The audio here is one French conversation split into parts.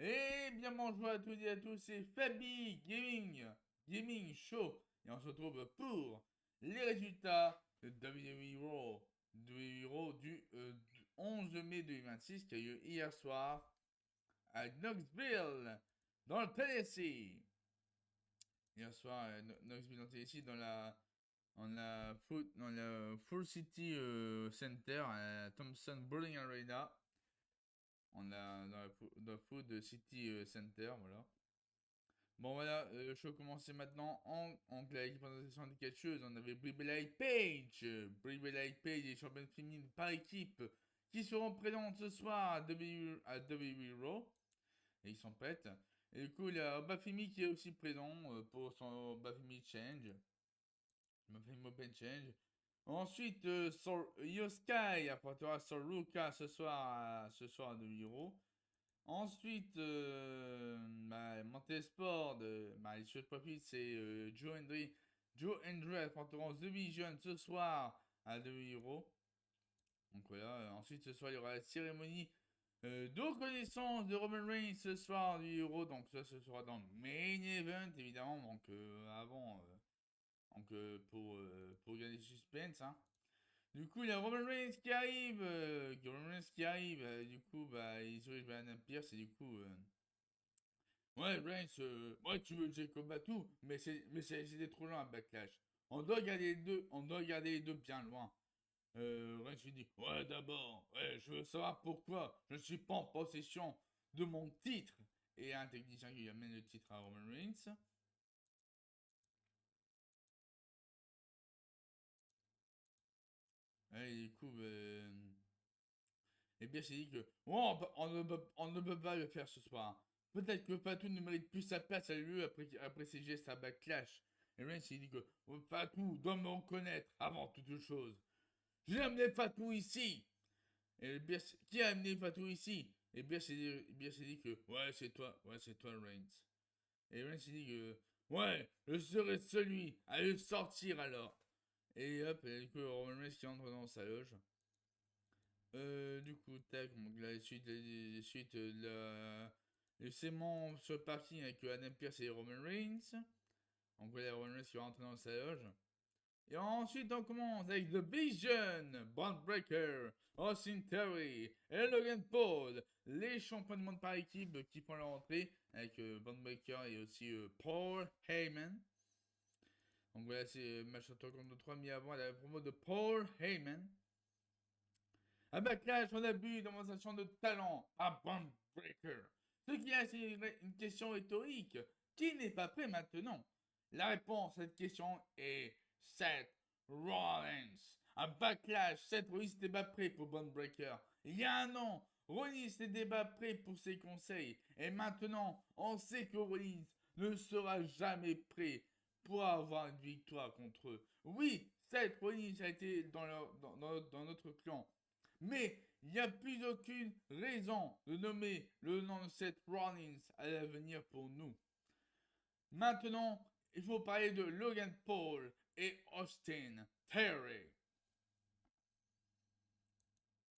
Et bien bonjour à toutes et à tous, c'est Fabi Gaming Show. Et on se retrouve pour les résultats de WWE Raw, du 11 mai 2026 qui a eu hier soir à Knoxville, dans le Tennessee. Hier soir, Knoxville dans le Tennessee, dans la Full City Center, à Thompson Bowling Arena. On a dans la Food City Center, voilà. Bon voilà, le show commençait maintenant en anglais avec une présentation de quelque chose. On avait Brie Page. Brie Page et championne féminine par équipe qui seront présentes ce soir à WWE Raw. Et ils sont prêtes. Et du coup, il y a Bafimi qui est aussi présent pour son Bafimi Change. Bafimi Open Change. Ensuite, Yoskai apportera Soruka ce soir à WWE Raw. Ensuite, Montesport, les choses profit, c'est Joe Hendry affronteront The Vision ce soir à 2 €. Donc voilà, ensuite ce soir il y aura la cérémonie de reconnaissance de Roman Reigns ce soir du Euro. Donc ça ce sera dans le main event évidemment. Donc avant, donc pour gagner du suspense. Hein. Du coup, il y a Roman Reigns qui arrive. Du coup, il se vers Adam Pierce et du coup. Ouais, Reigns, ouais, tu veux Jacob Batou, c'était trop loin, Backlash. On doit garder les deux bien loin. Reigns lui dit, ouais, d'abord, ouais, je veux savoir pourquoi je ne suis pas en possession de mon titre. Et un technicien qui lui amène le titre à Roman Reigns. Et du coup, et bien, c'est dit que, oh, on ne peut pas le faire ce soir. Peut-être que Fatou ne mérite plus sa place à lui après ses gestes à Backlash. Et Reigns, il dit que oh, Fatou doit me reconnaître avant toute chose. J'ai amené Fatou ici. Et bien, qui a amené Fatou ici? Et bien, c'est dit que, ouais, c'est toi, Reigns. Et Reigns, il dit que, ouais, je serai celui à le sortir alors. Et hop, et du coup, Roman Reigns qui entre dans sa loge. Du coup, tac, donc la suite le sément sur le parking avec Adam Pearce et Roman Reigns. Donc voilà, Roman Reigns qui va rentrer dans sa loge. Et ensuite, on commence avec The Vision, Bond Breakker, Austin Theory et Logan Paul, les champions du monde par équipe qui font leur entrée avec Bond Breakker et aussi Paul Heyman. Donc voilà, c'est match entre contre 3 mis avant la promo de Paul Heyman. À Backlash, on a vu une démonstration de talent à Bond Breaker. Ce qui est une question rhétorique. Qui n'est pas prêt maintenant? La réponse à cette question est Seth Rollins. À Backlash, Seth Rollins n'était pas prêt pour Bond Breaker. Il y a un an, Rollins n'était pas prêt pour ses conseils. Et maintenant, on sait que Rollins ne sera jamais prêt pour avoir une victoire contre eux. Oui, Seth Rollins a été dans notre clan. Mais il n'y a plus aucune raison de nommer le nom de Seth Rollins à l'avenir pour nous. Maintenant, il faut parler de Logan Paul et Austin Theory.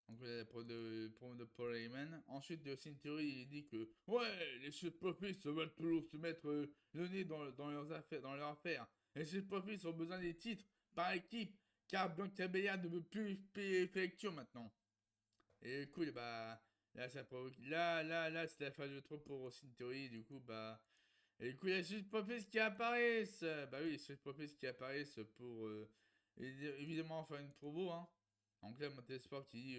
Donc la promo de Paul Heyman. Ensuite, de Austin Theory, il dit que ouais, les Street Profits veulent toujours se mettre le nez dans leurs affaires. Les Street Profits ont besoin des titres par équipe, car Bianca Belair ne veut plus payer facture maintenant. Et du coup, là, ça provoque. Là, c'est la phase de trop pour Austin Theory. Du coup, Et du coup, il y a les Street Profits qui apparaissent. Bah oui, les Street Profits qui apparaissent pour évidemment faire une promo. Hein. Donc là, Montesport qui dit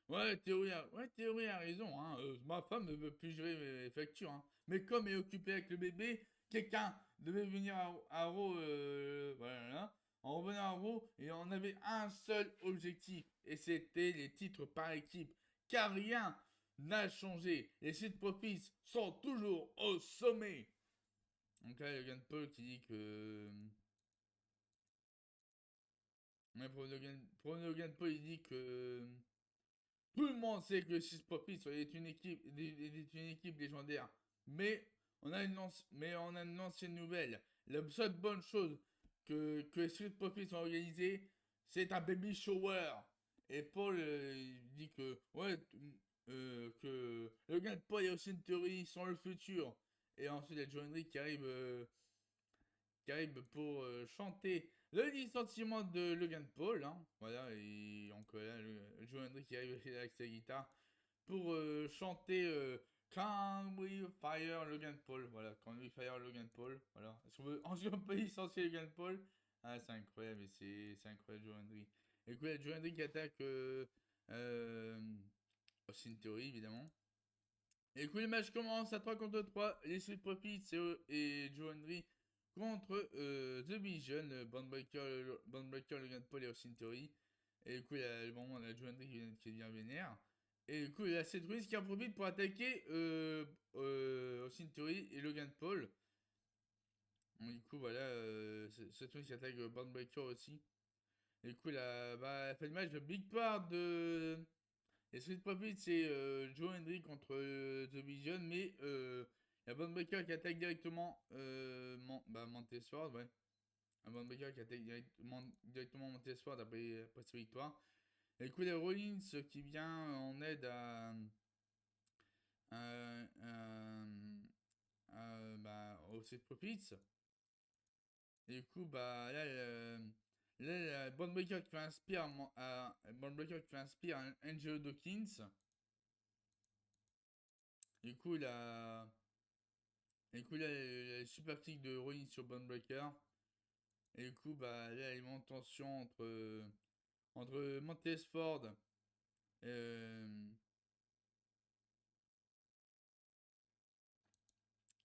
ouais, Théorie a raison. Hein. Ma femme ne veut plus gérer mes factures. Hein. Mais comme elle est occupée avec le bébé, quelqu'un devait venir à Raw. Voilà. On revenait à Raw et on avait un seul objectif. Et c'était les titres par équipe. Car rien n'a changé. Les Street Profits sont toujours au sommet. Donc là, il y a Logan Paul qui dit que. Ouais, pour Logan Paul, il dit que. Tout le monde sait que Six Profits est une équipe légendaire. Mais on a une ancienne nouvelle. La seule bonne chose que les Six Profits ont organisé, c'est un baby shower. Et Paul il dit que ouais, que Logan Paul et Austin Theory sont le futur. Et ensuite, il y a Joe Hendry qui arrive pour chanter le licenciement de Logan Paul. Hein. Voilà, et donc là, Joe Hendry qui arrive avec sa guitare pour chanter Can We Fire Logan Paul. Voilà, Can We Fire Logan Paul. Voilà. Est-ce qu'on peut licencier Logan Paul? Ah, c'est incroyable, c'est incroyable, Joe Hendry. Et puis, Joe Hendry qui attaque euh, Austin Theory, évidemment. Et puis, le match commence à 3 contre 3. Les Street Profits et Joe Hendry contre The Vision, Bandbreaker, Logan Paul et Austin Theory. Et du coup, il y a le moment de la Joe Hendry qui devient vénère. Et du coup, il y a Seth Rollins qui en profite pour attaquer Austin Theory et Logan Paul. Donc, du coup, voilà, Seth Rollins qui attaque Bandbreaker aussi. Et du coup, la fin de match, le big part de. Et Street Profits, c'est Joe Hendry contre The Vision, mais il y a Bandbreaker qui attaque directement Montesford, ouais. Un Bandbreaker qui attaque directement Montesford après sa victoire. Et du coup, il y a Rollins qui vient en aide au Street Profits. Et du coup, là, Bandbreaker qui fait inspire Angelo Dawkins. Du coup, il a. Et du coup, là, il y a le super kick de Rollins sur Bandbreaker. Et du coup, là, il y a une tension entre Montesford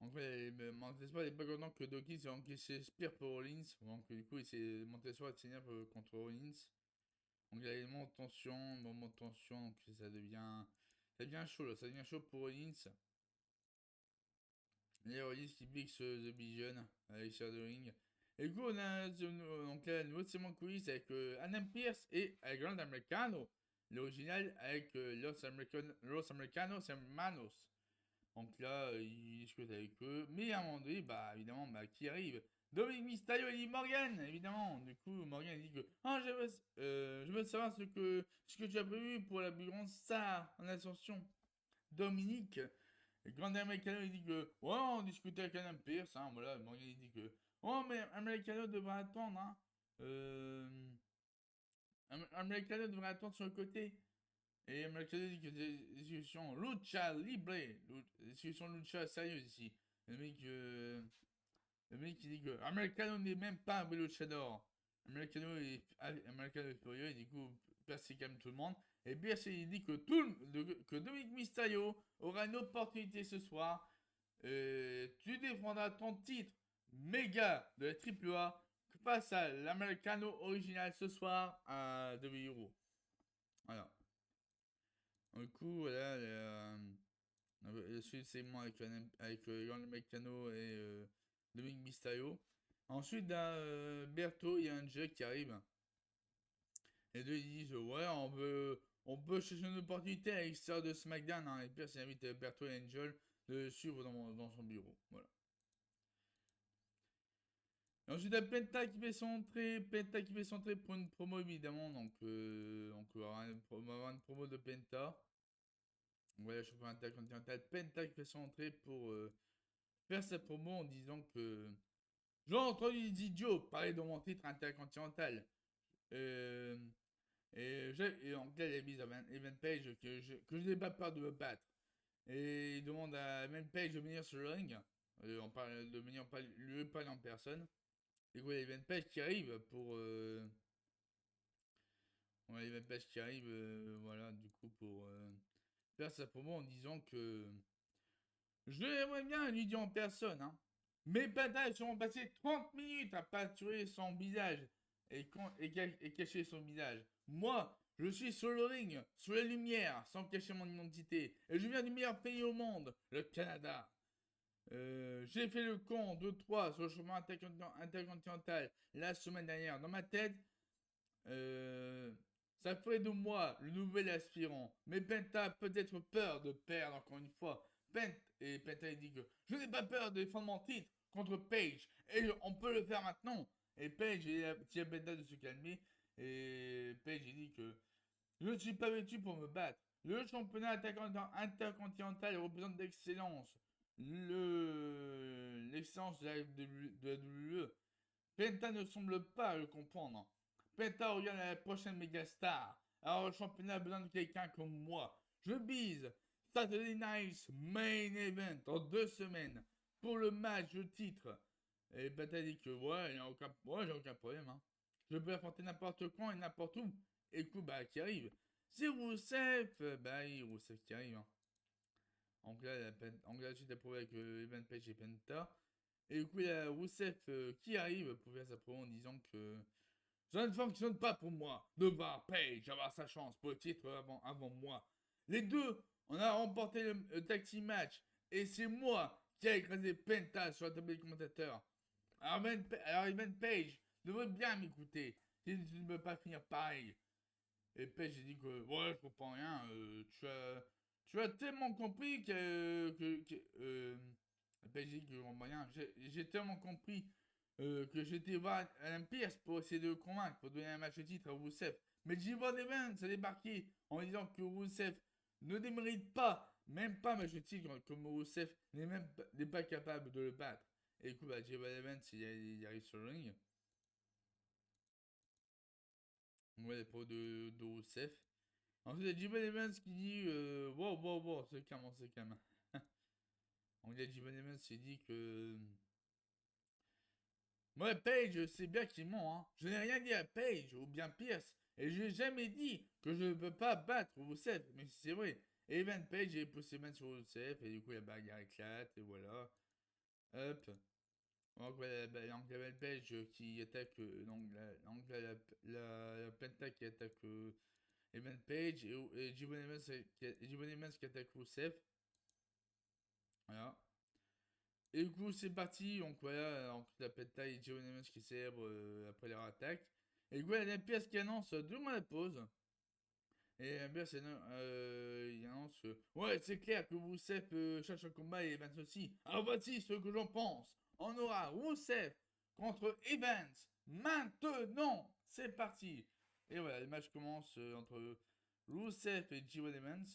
en fait, Montesford n'est pas content que Dawkins ait encaissé Spear pour Rollins. Donc, du coup, Montesford s'énerve contre Rollins. Donc, il y a énormément de tension, moment de tension. Donc, ça devient chaud là. Ça devient chaud pour Rollins. Et Rollins qui pique The Vision à l'extérieur de ring. Et du coup, on a donc là, un nouveau segment coulisses avec Adam Pearce et El Grand Americano. L'original avec Los Americanos Hermanos. Donc là, il discute avec eux. Mais à un moment donné, évidemment, qui arrive? Dominic Mysterio et Lee Morgan, évidemment. Du coup, Morgan dit que je veux savoir ce que tu as prévu pour la plus grande star en ascension. Dominique, le grand Americano, il dit que ouais, on discutait avec Adam Pearce. Hein, voilà, Morgan, il dit que oh, mais Americano devrait attendre. Hein. Euh, Americano devrait attendre sur le côté. Et Americano dit que des discussions lucha libre, des discussions lucha sérieuses ici. Le mec qui dit que Americano n'est même pas un luchador. Americano est furieux et du coup, Percy calme tout le monde. Et Percy il dit que Dominic Mysterio aura une opportunité ce soir. Tu défendras ton titre méga de la AAA face à l'Americano original ce soir à 2 000 €. Voilà. Du coup, voilà, le suite segment avec Yann Meccano et Dominic Mysterio. Ensuite, Berto, il y a un Jack qui arrive. Et deux, ils disent ouais, on peut chercher une opportunité à l'extérieur de SmackDown. Hein. Et puis, il invite Berto et Angel de le suivre dans son bureau. Voilà. Et ensuite, il y a Penta qui fait son entrée pour une promo évidemment. Donc, on va avoir une promo de Penta. Voilà, champion intercontinental. Penta qui fait son entrée pour faire sa promo en disant que j'ai entendu des idiots parler de mon titre intercontinental. Euh, et en clair, il a mis à Evan Page que je n'ai pas peur de me battre. Et il demande à Evan Page de venir sur le ring. De venir lui parler en personne. Et voilà, Evan Page qui arrive pour. Voilà, Evan Page qui arrive, voilà, du coup, pour faire sa promo en disant que. Je l'aimerais bien lui dire en personne, hein. Mes batailles seront passées 30 minutes à peinturer son visage et cacher son visage. Moi, je suis sur le ring, sous la lumière, sans cacher mon identité. Et je viens du meilleur pays au monde, le Canada. J'ai fait le con 2-3 sur le chemin intercontinental la semaine dernière. Dans ma tête, ça ferait de moi le nouvel aspirant. Mais Penta a peut-être peur de perdre encore une fois. Penta il dit que je n'ai pas peur de défendre mon titre contre Page. Et on peut le faire maintenant. Et Page dit à Penta de se calmer. Et Page il dit que je ne suis pas vêtu pour me battre. Le championnat intercontinental représente l'excellence. L'excellence de la WWE. Penta ne semble pas le comprendre. Penta regarde la prochaine méga star. Alors le championnat a besoin de quelqu'un comme moi. Je bise Saturday Night's Main Event en 2 semaines pour le match de titre. Et Penta dit que ouais, j'ai aucun problème. Hein. Je peux affronter n'importe quand et n'importe où. Et coup, bah, qui arrive. C'est Rousseff. Bah, oui, Rousseff qui arrive. Hein. Anglais, suite à prouvé avec Evan Page et Penta. Et du coup, il y a Rousseff qui arrive pour faire sa promo en disant que ça ne fonctionne pas pour moi de voir Page avoir sa chance pour le titre avant moi. Les deux, on a remporté le tag team match et c'est moi qui a écrasé Penta sur la table des commentateurs. Alors Evan Page devrait bien m'écouter si tu ne veux pas finir pareil. Et Page j'ai dit que ouais, je comprends rien. Tu as tellement compris Page dit que je comprends rien. J'ai tellement compris que j'étais voir Adam Pierce pour essayer de le convaincre pour donner un match de titre à Rousseff. Mais J-Von Evans a débarqué en disant que Rousseff ne démérite pas, même pas un match de titre, comme Rousseff n'est pas capable de le battre. Et du coup, bah, J-Von Evans il arrive sur le ring. Ouais, les pros de Rousseff. Ensuite, il y a J-Von Evans qui dit wow, wow, wow, c'est calme, c'est calme. Donc, il y a J-Von Evans qui dit que. Moi, Page, c'est bien qu'il ment, hein. Je n'ai rien dit à Page ou bien Pierce. Et je n'ai jamais dit que je ne peux pas battre Rousseff. Mais c'est vrai. Evan Page est poussé man sur Rousseff. Et du coup, la bagarre éclate. Et voilà. Hop. Donc, voilà, Evan Page qui attaque. La Penta qui attaque Evan Page. Et J-Von Evans qui attaque Rousseff. Voilà. Et du coup, c'est parti. Donc voilà, donc, la Penta et J-Von Evans qui célèbrent après leur attaque. Et du coup, il y a une pièce qui annonce 2 mois de pause. Et la pièce il annonce que ouais, c'est clair que Rousseff cherche un combat et Evans aussi. Alors voici ce que j'en pense. On aura Rousseff contre Evans. Maintenant, c'est parti. Et voilà, le match commence entre Rousseff et J-Von Evans.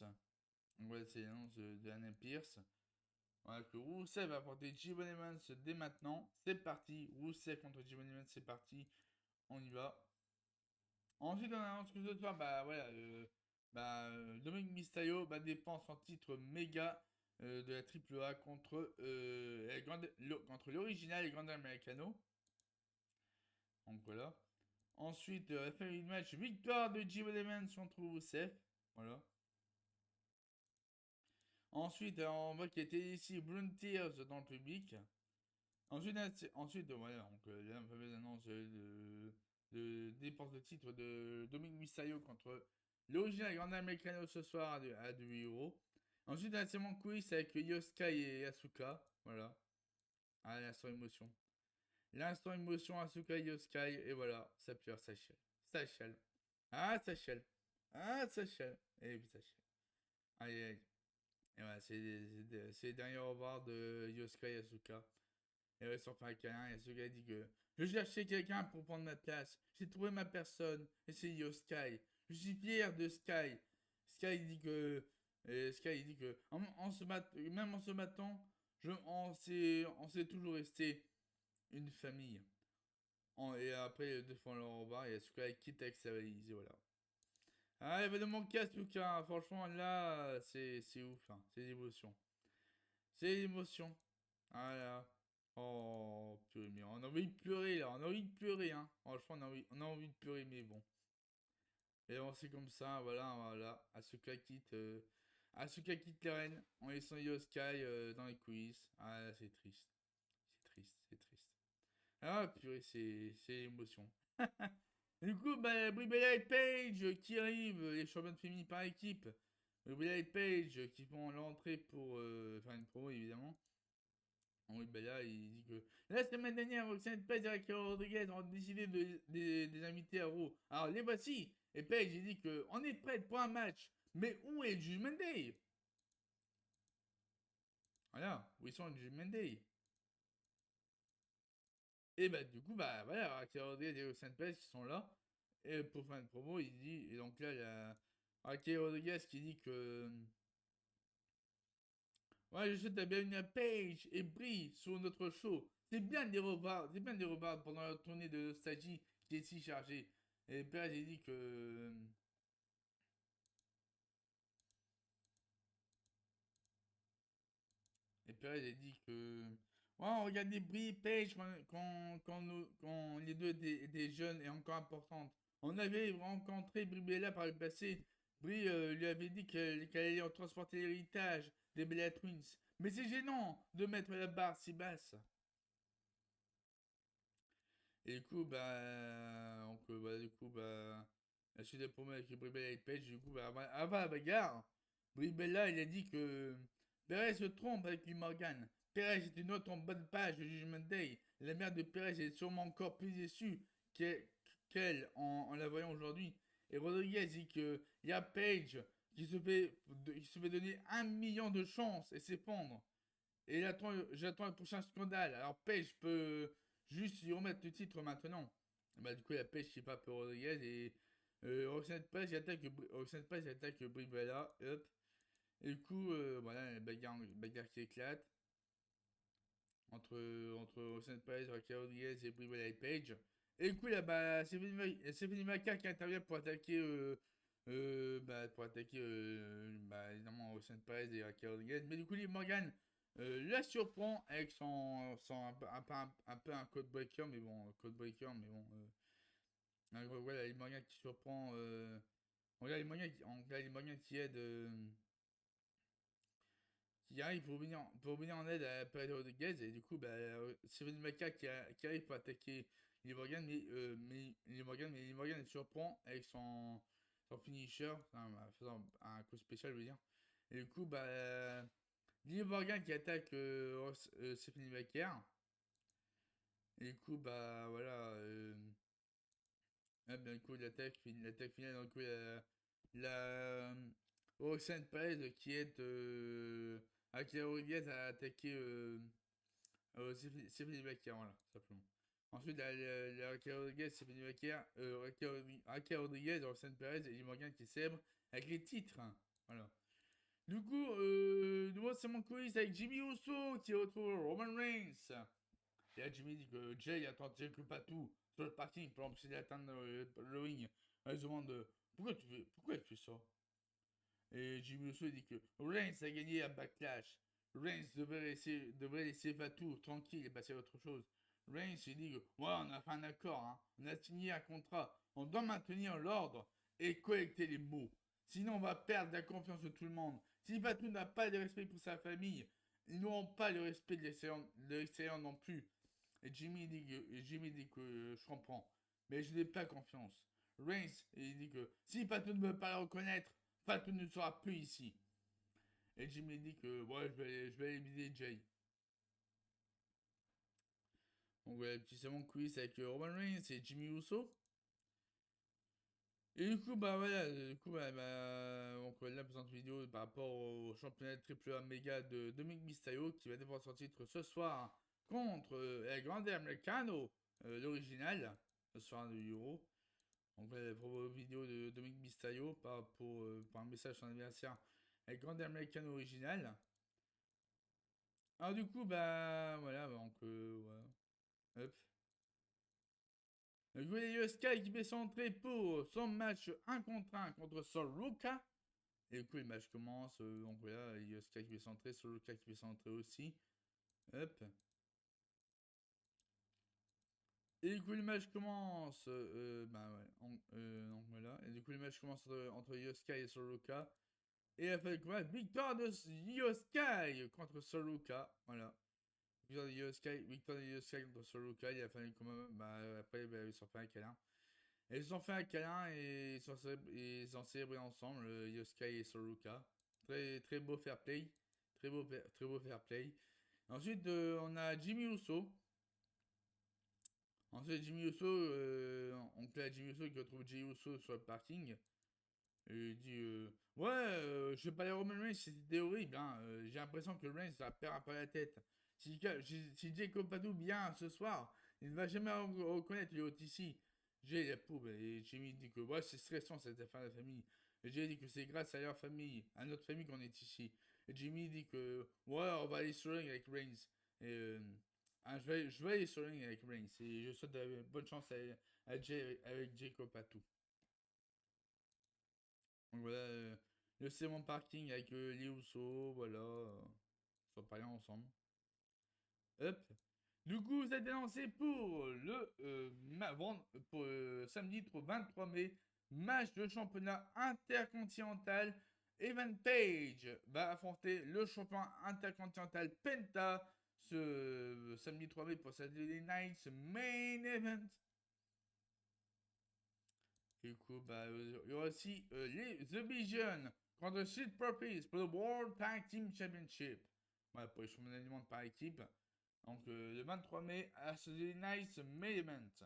Donc voilà, c'est l'annonce de Anna Pierce. Voilà, que Rousseff va affronter J-Von Evans dès maintenant. C'est parti. Rousseff contre J-Von Evans, c'est parti. On y va. Ensuite, on annonce que ce soir, bah voilà, Dominic Mysterio défend son titre méga de la AAA contre l'original et Grand Americano. Donc voilà. Ensuite, fait une match victoire de J-Von Evans contre Rousseff. Voilà. Ensuite, on voit qu'il y a ici Blue Tears dans le public. Ensuite voilà, donc la fameuse annonce de dépense de titre de Dominic Mysterio contre l'original Grand Americano ce soir à 2 euros. Ensuite, un segment quiz avec Yosuke et Asuka. Voilà. Ah, l'instant émotion. L'instant émotion, Asuka et Yosuke. Et voilà, ça pleure, ça chiale. Ça chiale. Ah, ça chiale. Ah, ça chiale. Et puis ça chiale. Aïe, aïe. Et voilà, c'est les derniers au revoir de Yosuke et Asuka. Et ouais, sans faire un câlin, et ce gars dit que je cherchais quelqu'un pour prendre ma place. J'ai trouvé ma personne, et c'est Yo Sky. Je suis fier de Sky. Sky dit que. Sky dit que. Même en se battant, on s'est toujours resté une famille. Et après, 2 fois leur revoir, et Sky quitte avec sa valise, et voilà. Ah, il va de manquer à Suka. Franchement, là, c'est ouf. Hein. C'est l'émotion. C'est l'émotion. Voilà. Oh, purée, mais on a envie de pleurer là, on a envie de pleurer, hein. Franchement, on a envie de pleurer, mais bon. Et bon, c'est comme ça, voilà. Asuka quitte l'arène en laissant Yoskai dans les coulisses. Ah, c'est triste. C'est triste, c'est triste. Ah, purée, c'est l'émotion. Du coup, Brie et Paige qui arrivent, les championnes féminines par équipe. Brie et Paige qui font l'entrée pour faire une promo, évidemment. Oui, ben là, il dit que la semaine dernière, Roxanne Page et Raquel Rodriguez ont décidé des invités à Raw. Alors, les voici. Et Page, il dit que on est prêt pour un match. Mais où est Judgment Day? Voilà, où ils sont Judgment Day? Et bah, du coup, bah voilà, Raquel Rodriguez et Roxanne Page qui sont là. Et pour faire une promo, il dit, et donc là, Raquel Rodriguez qui dit que. Ouais, je souhaite la bienvenue à Paige et Brie sur notre show. C'est bien de les revoir pendant la tournée de Nostalgie qui est si chargée. Et Perez, il dit que. Et Perez, il dit que. Ouais, on regardait Brie, Paige quand les deux étaient jeunes et encore importantes. On avait rencontré Brie Bella par le passé. Brie lui avait dit qu'elle allait en transporter l'héritage des Bella Twins. Mais c'est gênant de mettre la barre si basse. Et du coup, la suite des problèmes avec Bribella et Page, du coup, avant la bagarre, Bribella, il a dit que Perez se trompe avec Lee Morgan. Perez est une autre en bonne page de Judgment Day. La mère de Perez est sûrement encore plus déçue qu'elle en la voyant aujourd'hui. Et Rodriguez dit qu'il y a Page qui se fait donner 1 million de chances et s'effondre. Et j'attends le prochain scandale. Alors Page peut juste y remettre le titre maintenant. Bah, du coup, il y a Page qui frappe Rodriguez et Roxanne Page attaque Brie Bella. Hop. Et du coup, voilà, la bagarre qui éclate entre, entre Roxanne Page, Raquel Rodriguez et Brie Bella et Page. Et du coup, là, c'est Vinny Maca qui intervient pour attaquer. Évidemment Roxanne Perez et Raquel Rodriguez. Mais du coup, Liv Morgan la surprend avec un peu un code breaker, mais bon, voilà, Liv Morgan qui surprend. On regarde Liv Morgan qui aide. Qui arrive pour venir en aide à Perez Rodriguez. Et du coup, c'est Vinny Maca qui arrive pour attaquer Liv Morgan, mais Liv Morgan elle surprend avec son finisher, faisant un coup spécial, je veux dire. Et du coup, Liv Morgan qui attaque Stephanie Baker. Et du coup, voilà. Du coup, l'attaque finale, donc, la Roxanne Perez qui aide Akira Rodriguez à attaquer Stephanie Baker, voilà, simplement. Ensuite, la Raquel Rodriguez, Stephanie Baker, Raquel Rodriguez, Roxanne Perez et Liv Morgan qui célèbrent avec les titres. Voilà. Du coup, nouveau c'est mon quiz avec Jimmy Uso qui retrouve Roman Reigns. Et là, Jimmy dit que Jay a tenté que pas tout sur le parking pour l'empêcher d'atteindre le ring. Elle se demande pourquoi tu fais ça. Et Jimmy Uso dit que Reigns a gagné à Backlash. Reigns devrait laisser Fatou tranquille et passer à autre chose. Reigns il dit que ouais, on a fait un accord, hein. On a signé un contrat. On doit maintenir l'ordre et collecter les mots. Sinon, on va perdre la confiance de tout le monde. Si Fatou n'a pas de respect pour sa famille, ils n'auront pas le respect de l'extérieur non plus. Et Jimmy dit que je comprends, mais je n'ai pas confiance. Reigns, il dit que si Fatou ne veut pas le reconnaître, Fatou ne sera plus ici. Et Jimmy dit que ouais, je vais éliminer Jay. Donc voilà, petit segment quiz avec Roman Reigns et Jimmy Uso. Et du coup, voilà, donc la présente vidéo par rapport au championnat triple A méga de Dominic Mysterio qui va défendre son titre ce soir contre El Grande Americano, l'original, ce soir de Euro. Donc voilà, la propos vidéo de Dominic Mysterio pour un message sur son anniversaire El Grande Americano original. Alors du coup, voilà, donc voilà. Hop. Guerrero Sky qui fait son entrée pour son match 1 contre 1 contre Sol Ruka. Et du coup, le match commence. Donc voilà, Sky qui fait son entrée, Sol Ruka qui fait son entrée aussi. Hop. Et du coup, le match commence. Donc voilà. Et du coup, le match commence entre Yoskai et Soluka. Et la fin du combat, victoire de Yoskai contre Soluka. Voilà. Victoire de Yoskai contre Soluka. Et à la fin du combat, après, ils se sont fait un câlin. Et ils se sont fait un câlin et ils ont célébré ensemble, Yoskai et Soluka. Très, très beau fair play. Très beau fair play. Ensuite, on a Jimmy Uso. Ensuite, Jimmy Uso, Jimmy Uso qui retrouve Jey Uso sur le parking. Et il dit ouais, je sais pas les Roman Reigns, c'était horrible. Hein. J'ai l'impression que Reigns va perdre un peu la tête. Si Jacob Fatu vient ce soir, il ne va jamais reconnaître les OTC. J'ai la poube. Et Jimmy dit que ouais, c'est stressant cette affaire de la famille. Et Jay dit que c'est grâce à leur famille, à notre famille qu'on est ici. Et Jimmy dit que, ouais, on va aller sur le ring avec Reigns. Et je vais aller sur le ring avec Reigns. Et je souhaite bonne chance à Jay, avec Jacob Patou. Donc voilà, le Cément Parking avec les Usos, voilà. Ils sont parlés ensemble. Hop. Du coup, vous êtes lancé pour le pour, samedi 23 mai, match de championnat intercontinental. Evan Page va affronter le champion intercontinental Penta ce samedi 3 mai pour Saturday Night's Main Event. Du coup, il y aura aussi les The Vision contre Street Profits pour le World Tag Team Championship. Voilà, pour les championnats par équipe. Donc le 23 mai à Saturday Night's Main Event.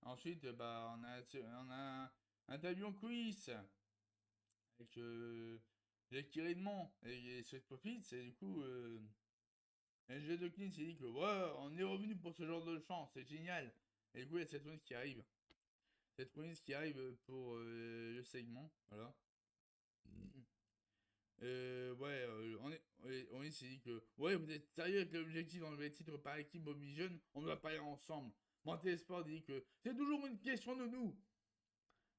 Ensuite, on a un interview en quiz avec Jackie Redmond et Street Profits. Et du coup, NG Dawkins s'est dit que ouais, on est revenu pour ce genre de chance, c'est génial. Et du coup, il y a cette qui arrive. Cette qui arrive pour le segment. Voilà. On s'est dit que ouais, vous êtes sérieux avec l'objectif d'enlever le titre par équipe Bobby Vision, on ne va pas y aller ensemble. Mantel Sport dit que c'est toujours une question de nous.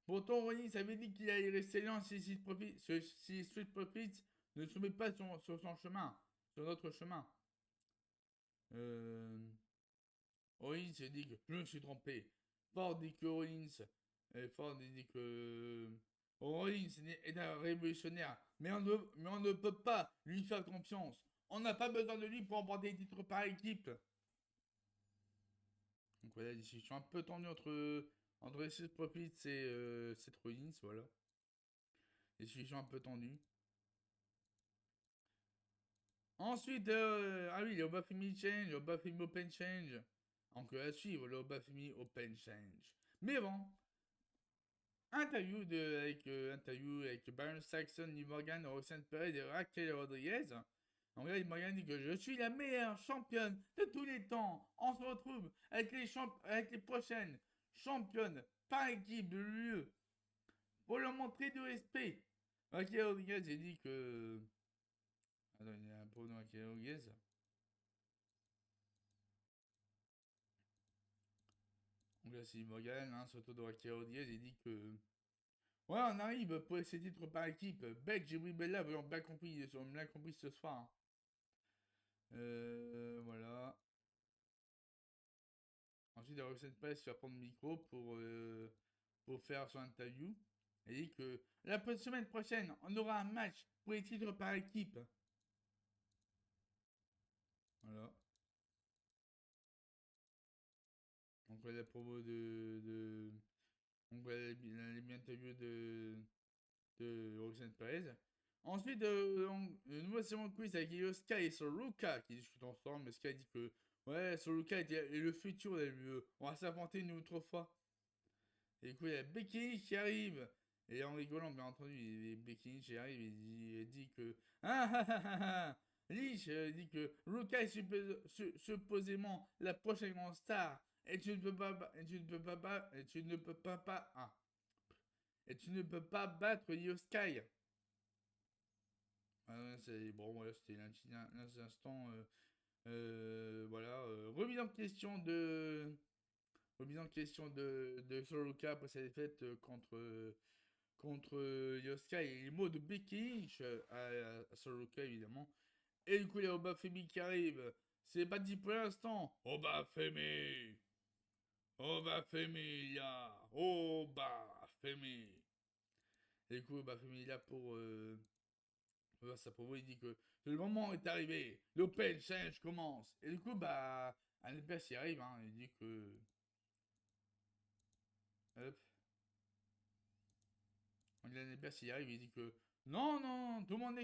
Pourtant, Rollins avait dit qu'il allait rester lent si Street Profits ne se met pas sur son chemin, sur notre chemin. Rollins s'est dit que je me suis trompé. Ford dit que Ford dit que Rollins est un révolutionnaire, mais on ne peut pas lui faire confiance. On n'a pas besoin de lui pour emporter des titres par équipe. Donc voilà, la discussion un peu tendue entre Street Profits et Seth Rollins, voilà. Discussion un peu tendue. Ensuite, oui, le Obafemi Change, le Obafemi Open Change. Donc à suivre le Obafemi Open Change. Mais bon, interview avec Baron Saxon, Liv Morgan, Roxanne Perez et Raquel Rodriguez. Donc là, Liv Morgan dit que je suis la meilleure championne de tous les temps. On se retrouve avec les prochaines championnes par équipe de l'UE pour leur montrer du respect. Raquel Rodriguez a dit que. Attends, il y a un problème de Raquel Rodriguez. Donc là, c'est Liv Morgan, hein, surtout de Raquel Rodriguez, il dit que. Ouais, on arrive pour ces titres par équipe. Beck, Jimmy Bella, on bien compris ce soir. Voilà. Ensuite, Roxanne Perez va prendre le micro pour faire son interview. Elle dit que la semaine prochaine, on aura un match pour les titres par équipe. Voilà. Donc, voilà la promo donc, voilà l'interview de Roxanne Perez. Ensuite, le nouveau segment de quiz avec Yoska et Soluka qui discutent ensemble. Yoska dit que ouais, Soluka est le futur de l'UE. On va s'affronter une autre fois. Et du coup, il y a Becky qui arrive. Et en rigolant, bien entendu, Becky qui arrive et dit que ah ah ah ah ah. Lich dit que Ruka est supposément la prochaine grande star. Et tu ne peux pas, et tu ne peux pas, et tu ne peux pas battre Yoskai. Bon, voilà, c'était l'instant. Voilà, remise en question de Soroka après sa défaite contre Yoska et les mots de Becky Lynch à Soroka évidemment. Et du coup, il y a Obafemi qui arrive. C'est pas dit pour l'instant. Obafemi, là. Obafemi. Et du coup, Obafemi est là pour sa promo. Il dit que le moment est arrivé. L'Open Challenge commence. Et du coup, Anelpers y arrive. Hein, il dit que. Hop. Anelpers y arrive. Il dit que. Non, non, tout le monde est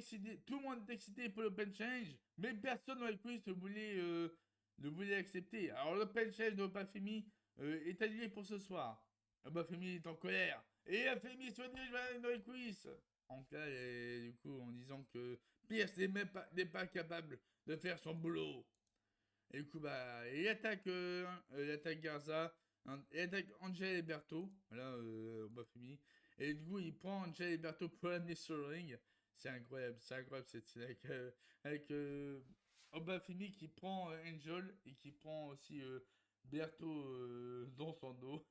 excité pour l'Open Challenge. Mais personne dans les quiz ne voulait accepter. Alors, l'Open Challenge d'Obafemi est annulé pour ce soir. Obafemi est en colère. Et Obafemi se dirige dans les quiz. En cas, du coup, en disant que Pierce n'est pas capable de faire son boulot. Et du coup, il attaque Garza, il attaque Angel et Berto, voilà, Obafemi. Et du coup, il prend Angel et Berto pour l'amener sur le ring. C'est incroyable cette scène avec Obafemi qui prend Angel et qui prend aussi Berto dans son dos.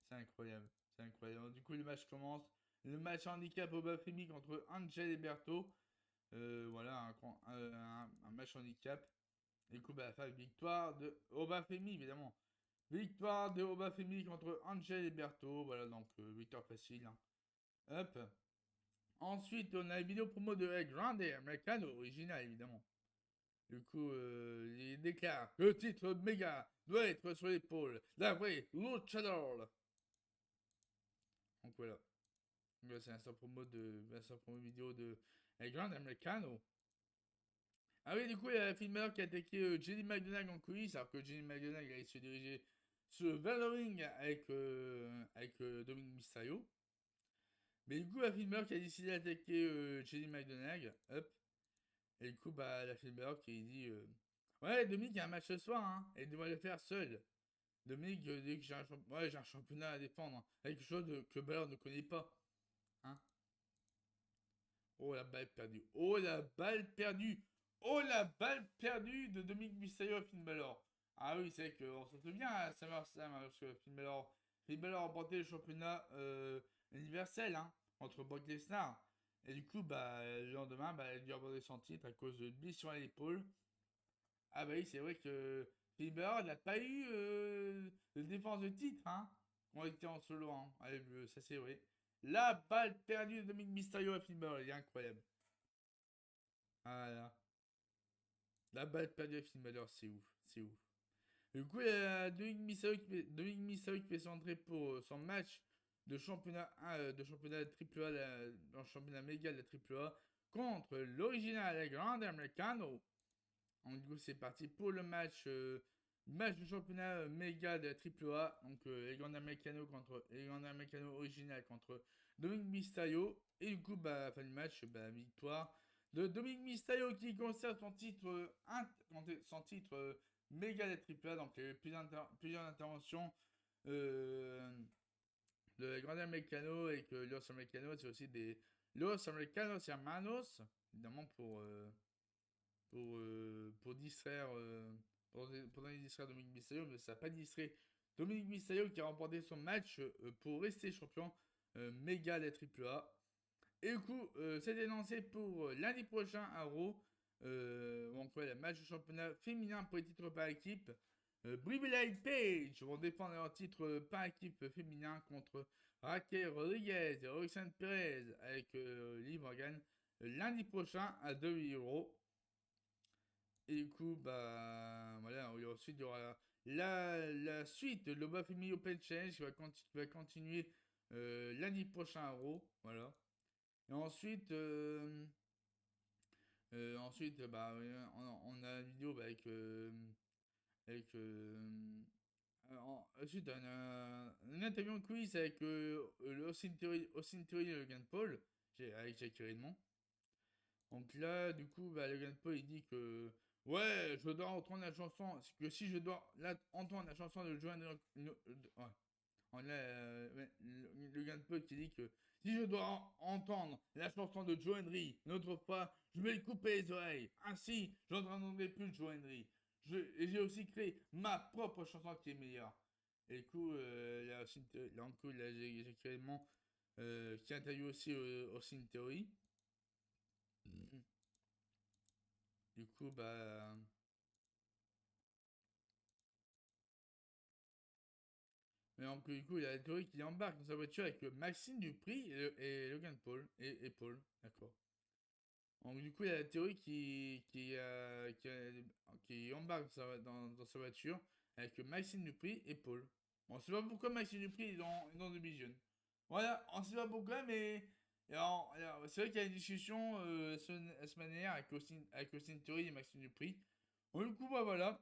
C'est incroyable, c'est incroyable. Du coup, le match commence. Le match handicap Obafemi contre Angel et Berto. Voilà, un match handicap. Et du coup, bah, la victoire de Obafemi, évidemment. Victoire de Obafemi contre Angel et Berto. Voilà, donc victoire facile. Hein. Hop. Ensuite, on a une vidéo promo de El Grande Americano, original évidemment. Du coup, il déclare que le titre méga doit être sur l'épaule d'un vrai luchador. Donc voilà. C'est l'instant promo vidéo de El Grande Americano. Ah oui, du coup, il y a Finn Balor qui a attaqué Jenny McDonagh en coulisses, alors que Jenny McDonagh allait se diriger vers le ring avec Dominic Mysterio. Mais du coup, la Finn Balor qui a décidé d'attaquer Jenny McDonagh, hop. Et du coup, bah, la Finn Balor qui dit ouais, Dominique, il y a un match ce soir, hein, et il doit le faire seul. Dominique dit que j'ai un championnat à défendre, hein, quelque chose que Balor ne connaît pas. Hein. Oh la balle perdue. Oh la balle perdue. Oh la balle perdue de Dominique Mysterio à Finn Balor. Ah oui, c'est vrai qu'on se souvient à SummerSlam, hein, parce que Finn Balor a remporté le championnat universel hein, entre Brock Lesnar. Et du coup, bah, le lendemain, bah, il a dû aborder son titre à cause de blessure à l'épaule. Ah bah oui, c'est vrai que Finn Balor n'a pas eu de défense de titre, hein, quand il était en solo, hein. Allez, ça c'est vrai. La balle perdue de Dominique Mysterio à Finn Balor, il est incroyable. Voilà. La balle perdue à Finn Balor, c'est ouf, c'est ouf. Du coup, il y a Dominique Mysterio qui fait son entrée pour son match de championnat de championnat AAA, dans le championnat méga de la AAA, contre l'original Grande Americano. Donc, du coup, c'est parti pour le match de championnat méga de la AAA. Donc, El Grande Americano contre El Grande Americano original contre Dominique Mysterio. Et du coup, bah, fin du match, bah, victoire de Dominique Mysterio qui conserve son titre méga de la AAA. Donc, il y a eu plusieurs interventions de El Grande Americano et que Los Americanos, c'est aussi des Los Americanos Hermanos, évidemment pour distraire, pour donner distraire Dominique Mysterio, mais ça n'a pas distrait Dominique Mysterio qui a remporté son match pour rester champion méga de la AAA. Et du coup, c'était lancé pour lundi prochain à Raw. Donc, ouais, le match de championnat féminin pour les titres par équipe. Brie Page vont défendre leur titre par équipe féminin contre Raquel Rodriguez et Roxanne Perez avec Liv Morgan lundi prochain à 2 €. Et du coup, bah voilà, ensuite il y aura la suite de l'Obafemi Open Challenge qui va continuer lundi prochain à Raw. Voilà. Et ensuite bah, on a une vidéo bah, avec ensuite, on a une interview en quiz avec le Austin Theory et Logan Paul, avec Jackie Redmond. Donc là, du coup, bah, Logan Paul il dit que ouais, je dois entendre la chanson. Que si je dois entendre la chanson de Joan. Ouais. On a ouais, Logan Paul qui dit que si je dois entendre la chanson de Joe Henry une autre fois, je vais lui couper les oreilles. Ainsi, je n'entendrai plus Joe Henry. Et j'ai aussi créé ma propre chanson qui est meilleure. Et du coup, j'ai carrément qui interviewe aussi Austin Theory. Du coup, bah. Mais donc, du coup, il y a la théorie qui embarque dans sa voiture avec Maxime Dupri et Logan Paul. Et Paul, d'accord. Donc, du coup, il y a la théorie qui embarque dans sa voiture avec Maxime Dupri et Paul. On ne sait pas pourquoi Maxime Dupri est dans The Vision. Voilà, on ne sait pas pourquoi, mais. Alors, c'est vrai qu'il y a une discussion la semaine dernière avec Austin Theory et Maxime Dupri. Donc, du coup, bah, voilà.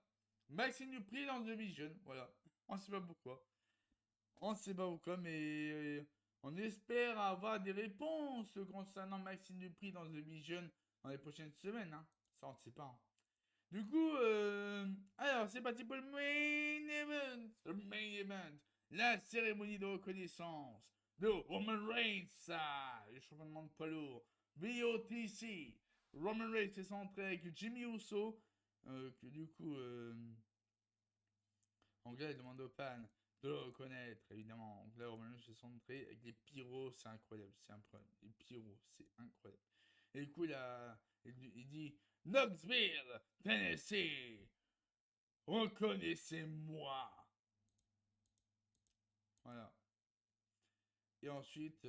Maxime Dupri est dans The Vision. Voilà. On ne sait pas pourquoi. On ne sait pas pourquoi, mais on espère avoir des réponses concernant Maxime Dupri dans The Vision dans les prochaines semaines. Hein. Ça, on ne sait pas. Hein. Du coup, alors c'est parti pour le main event. Le main event. La cérémonie de reconnaissance de Roman Reigns, le champion de poids lourd. VOTC, Roman Reigns s'est centré avec Jimmy Uso, que du coup, Anglais demande aux fans de le reconnaître, évidemment. Anglais Roman Reigns s'est centré avec des pyros, c'est incroyable, c'est incroyable. Les pyros, c'est incroyable. Et du coup, il dit Knoxville, Tennessee, reconnaissez-moi. Voilà. Et ensuite,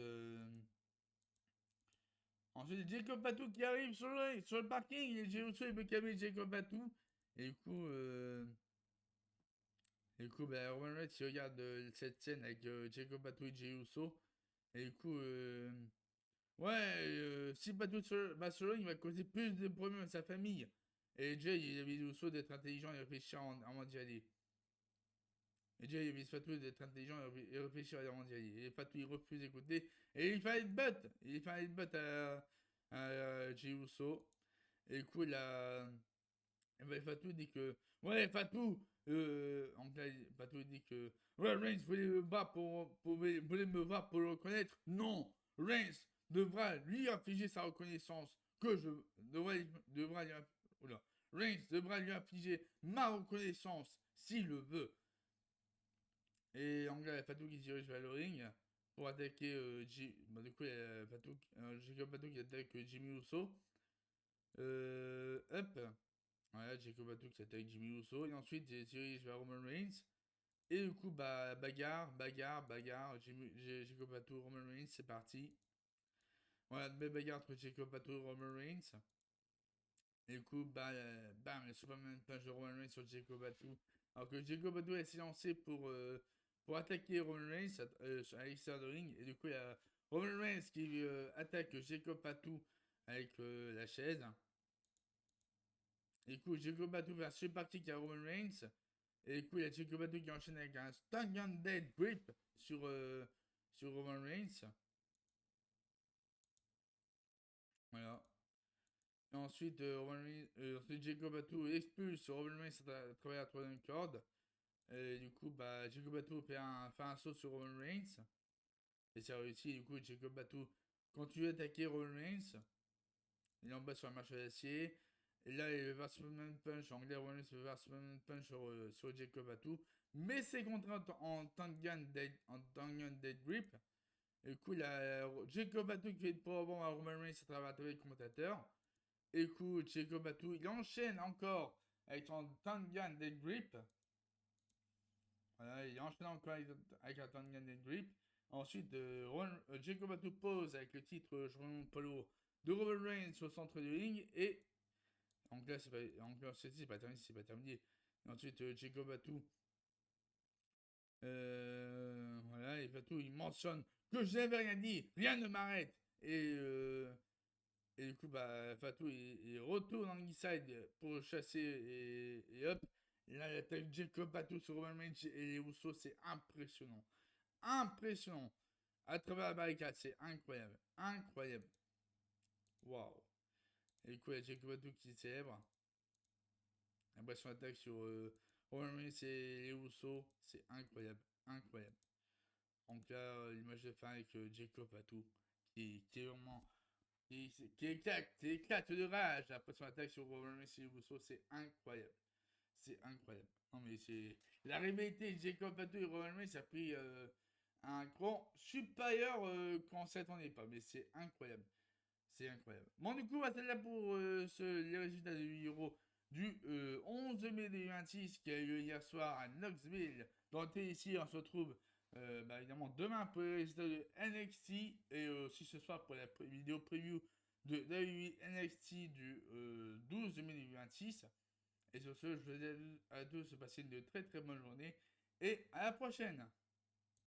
Jacob Patou qui arrive sur le parking. Et Jey Uso, il veut calmer Jacob Patou. Et du coup, Roman Reigns, il regarde cette scène avec Jacob Patou et Jey Uso. Et du coup, si Patou va solo, il va causer plus de problèmes à sa famille. Et Jay, il avait Uso d'être intelligent et réfléchir avant d'y aller. Et Jay, il avait Fatou d'être intelligent et réfléchir avant d'y aller. Et Fatou, il refuse d'écouter. Et il fait une butt. Il fait une butt à Jey Uso. Et du coup, Fatou dit que. Ouais, Fatou. En fait, Fatou dit que. Ouais, Reigns voulait me voir pour le reconnaître. Non, Reigns devra lui infliger sa reconnaissance. Que je. Devra lui. Oula. Reigns devra lui infliger ma reconnaissance s'il le veut. Et Anglais Fatou qui se dirige vers le ring pour attaquer du coup, Jacob Fatou qui attaque Jimmy Uso. Hop. Voilà, Jacob Fatou qui attaque Jimmy Uso. Et ensuite, il se dirige vers Roman Reigns. Et du coup, bagarre. Jacob Fatou, Roman Reigns, c'est parti. Voilà, belle bagarre entre Jacob Fatou et Roman Reigns. Et du coup, bam, le Superman Punch de Roman Reigns sur Jacob Fatou. Alors que Jacob Fatou s'est lancé pour attaquer Roman Reigns à l'extérieur de ring. Et du coup, il y a Roman Reigns qui attaque Jacob Fatou avec la chaise. Et du coup, Jacob Fatou va super kick à Roman Reigns. Et du coup, il y a Jacob Fatou qui enchaîne avec un Stand Dead Grip sur Roman Reigns. Voilà. Et ensuite, ensuite Jacob Fatou expulse Roman Reigns à travers la troisième corde. Et du coup, Jacob Batou fait un saut sur Roman Reigns. Et c'est réussi. Du coup, Jacob Batou continue à attaquer Roman Reigns. Il est en bas sur la marche d'acier. Et là, il va Superman Punch. En anglais, Roman Reigns va Superman Punch sur Jacob Batou. Mais c'est contraint en Tangan Dead Grip. Et du coup, il y a Jacob Batou qui fait une powerbomb à Roman Reigns à travers le commentateur. Et du coup, Jacob Batou, il enchaîne encore avec son Tangan Dead Grip. Voilà, il enchaîne encore avec la Tangan Dead Grip. Ensuite, Jacob Batou pose avec le titre champion polo de Roman Reigns au centre du ring. Et en classe, c'est pas terminé, c'est pas terminé. Et ensuite, Jacob Batou, voilà, et Batou, il mentionne que je n'avais rien dit, rien ne m'arrête. Et du coup, Fatou, il retourne en inside pour chasser et hop. Et là, il attaque Jacob Fatou sur Roman Reigns et les Usos, c'est impressionnant. Impressionnant. À travers la barricade, c'est incroyable. Incroyable. Waouh. Et du coup, il y a Jacob Fatou qui célèbre. Après son attaque sur Roman Reigns et les Usos, c'est incroyable. Incroyable. Donc là, l'image de fin avec Jacob Fatou qui est vraiment qui éclate de rage après son attaque sur Roman Reigns et Uso, c'est incroyable. C'est incroyable. Non mais c'est la rivalité de Jacob Fatou et Roman Reigns a pris un grand supérieur qu'on s'attendait pas, mais c'est incroyable. C'est incroyable. Bon, du coup, on va là pour les résultats de l'Euro du 11 mai 2026 qui a eu lieu hier soir à Knoxville. Dans le Tennessee, on se retrouve évidemment demain pour les résultats de NXT et aussi ce soir pour la vidéo preview de WWE NXT du 12 mai 2026. Et sur ce, je vous souhaite à tous de passer une très très bonne journée et à la prochaine.